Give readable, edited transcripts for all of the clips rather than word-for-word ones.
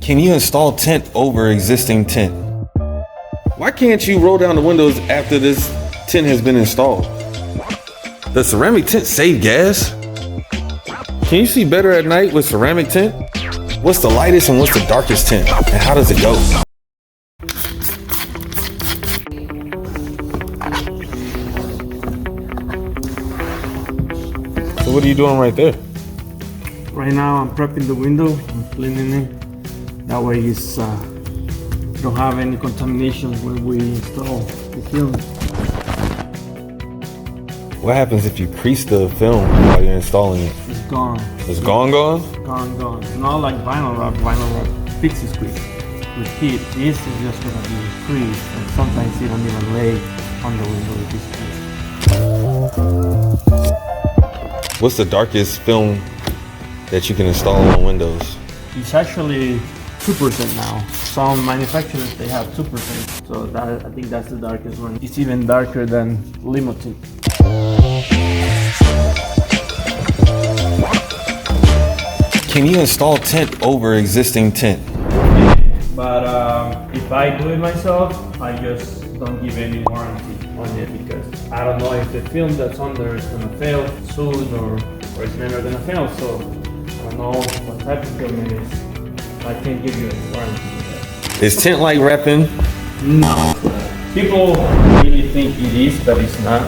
Can you install tint over existing tint? Why can't you roll down the windows after this tint has been installed? Does ceramic tint save gas? Can you see better at night with ceramic tint? What's the lightest and what's the darkest tint? And how does it go? So what are you doing right there? Right now I'm prepping the window, I'm cleaning it. That way it's don't have any contamination when we install the film. What happens if you crease the film while you're installing it? It's gone. It's gone? Gone. Not like vinyl wrap. Vinyl wrap fixes quick. With heat, this is just gonna be creased, and sometimes you don't even lay on the window with this crease. What's the darkest film that you can install on windows? It's actually 2% now. Some manufacturers, they have 2%. So that, I think that's the darkest one. It's even darker than limo tint. Can you install tint over existing tint? But if I do it myself, I just don't give any warranty on it because I don't know if the film that's on there is gonna fail soon or it's never gonna fail. So I don't know what type of film it is. I can't give you any warranty with that. Is tint like repping? No. People really think it is, but it's not.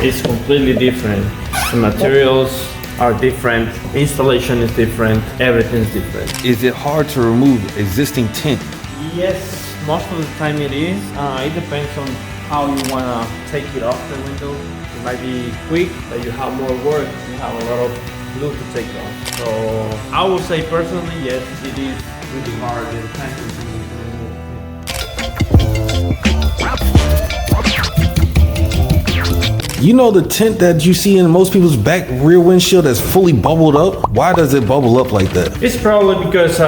It's completely different. The materials are different, installation is different, everything's different. Is it hard to remove existing tint? Yes, most of the time it is. It depends on how you wanna take it off the window. It might be quick, but you have more work, you have a lot of glue to take off. So I would say personally, yes, it is really hard and time consuming to remove. You know the tint that you see in most people's back rear windshield that's fully bubbled up? Why does it bubble up like that? It's probably because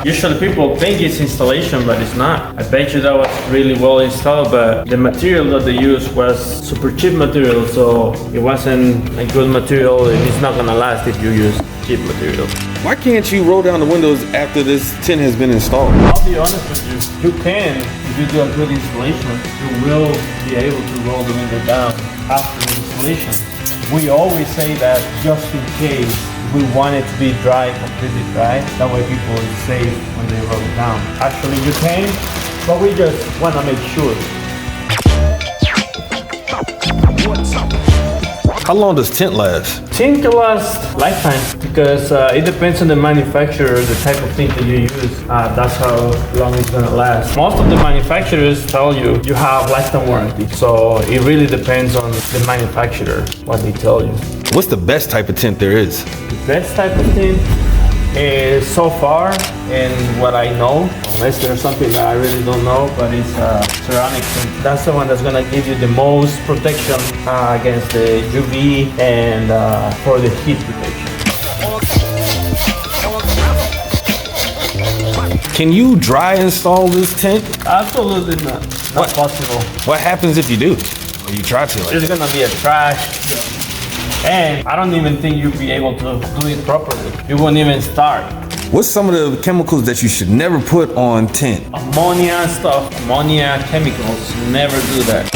usually people think it's installation, but it's not. I bet you that was really well installed, but the material that they used was super cheap material, so it wasn't a good material and it's not gonna last if you use cheap material. Why can't you roll down the windows after this tint has been installed? I'll be honest with you, you can. If you do a good installation, you will be able to roll the window down after the installation. We always say that just in case we want it to be dry, completely dry, that way people are safe when they roll it down. Actually you can, but we just want to make sure. How long does tint last? Tint can last lifetime because it depends on the manufacturer, the type of tint that you use. That's how long it's gonna last. Most of the manufacturers tell you you have lifetime warranty. So it really depends on the manufacturer, what they tell you. What's the best type of tint there is? The best type of tint is so far, and what I know, unless there's something that I really don't know, but it's ceramic tint. That's the one that's gonna give you the most protection against the UV and for the heat protection. Can you dry install this tint? Absolutely not. Not possible. What happens if you do? Or you try to? There's gonna be a trash. And I don't even think you'll be able to do it properly. You won't even start. What's some of the chemicals that you should never put on tint? Ammonia stuff, ammonia chemicals, never do that.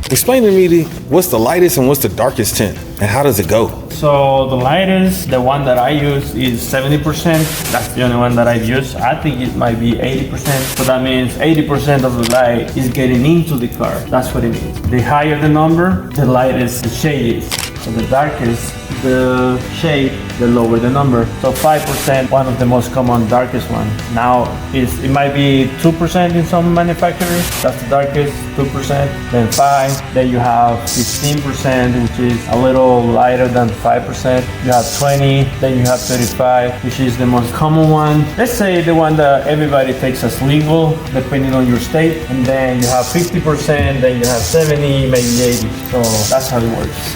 Explain to me what's the lightest and what's the darkest tint and how does it go? So the lightest, the one that I use is 70%. That's the only one that I use. I think it might be 80%. So that means 80% of the light is getting into the car. That's what it means. The higher the number, the lightest the shade is. So the darkest the shade, the lower the number. So 5%, one of the most common darkest one. Now it might be 2% in some manufacturers. That's the darkest, 2%. Then 5. Then you have 15%, which is a little lighter than 5%. You have 20. Then you have 35, which is the most common one. Let's say the one that everybody takes as legal, depending on your state. And then you have 50%. Then you have 70, maybe 80. So that's how it works.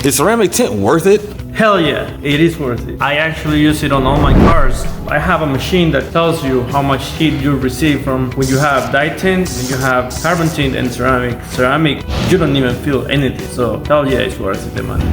Is ceramic tint worth it? Hell yeah, it is worth it. I actually use it on all my cars. I have a machine that tells you how much heat you receive from when you have dye tint, when you have carbon tint and ceramic. Ceramic, you don't even feel anything. So hell yeah, it's worth it, the money.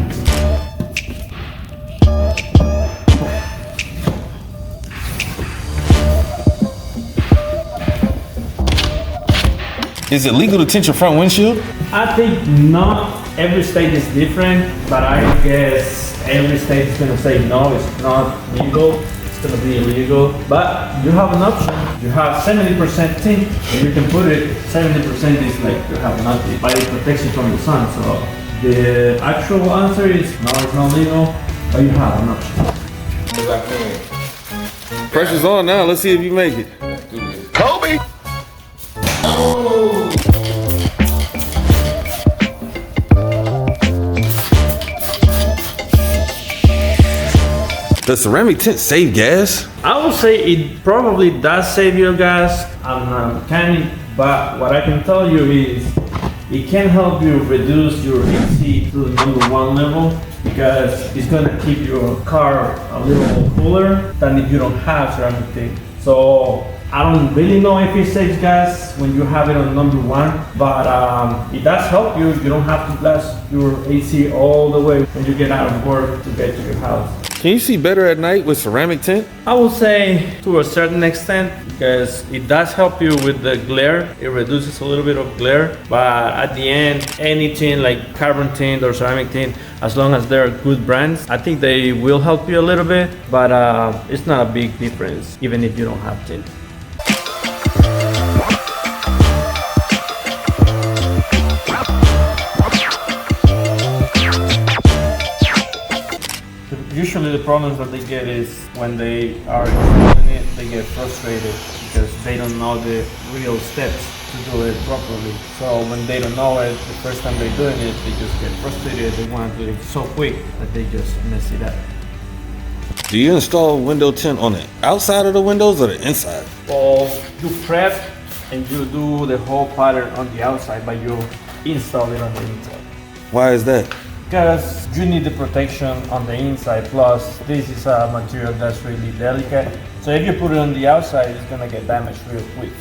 Is it legal to tint your front windshield? I think not every state is different, but I guess every state is gonna say no, it's not legal, it's gonna be illegal. But you have an option. You have 70% tint, and you can put it, 70% is like you have nothing, but it protects you from the sun. So the actual answer is no, it's not legal, but you have an option. Pressure's on now, let's see if you make it. Kobe! Does ceramic tint save gas? I would say it probably does save you gas. I'm not a mechanic, but what I can tell you is it can help you reduce your AC to the #1 level because it's gonna keep your car a little more cooler than if you don't have ceramic tint. So I don't really know if it saves gas when you have it on #1, but it does help you. You don't have to blast your AC all the way when you get out of work to get to your house. Can you see better at night with ceramic tint? I would say to a certain extent because it does help you with the glare. It reduces a little bit of glare, but at the end, any tint like carbon tint or ceramic tint, as long as they're good brands, I think they will help you a little bit, but it's not a big difference even if you don't have tint. Usually the problems that they get is when they are doing it, they get frustrated because they don't know the real steps to do it properly. So when they don't know it, the first time they're doing it, they just get frustrated. They want to do it so quick that they just mess it up. Do you install window tint on the outside of the windows or the inside? Well, you prep and you do the whole pattern on the outside, but you install it on the inside. Why is that? Because you need the protection on the inside, plus this is a material that's really delicate. So if you put it on the outside, it's gonna get damaged real quick.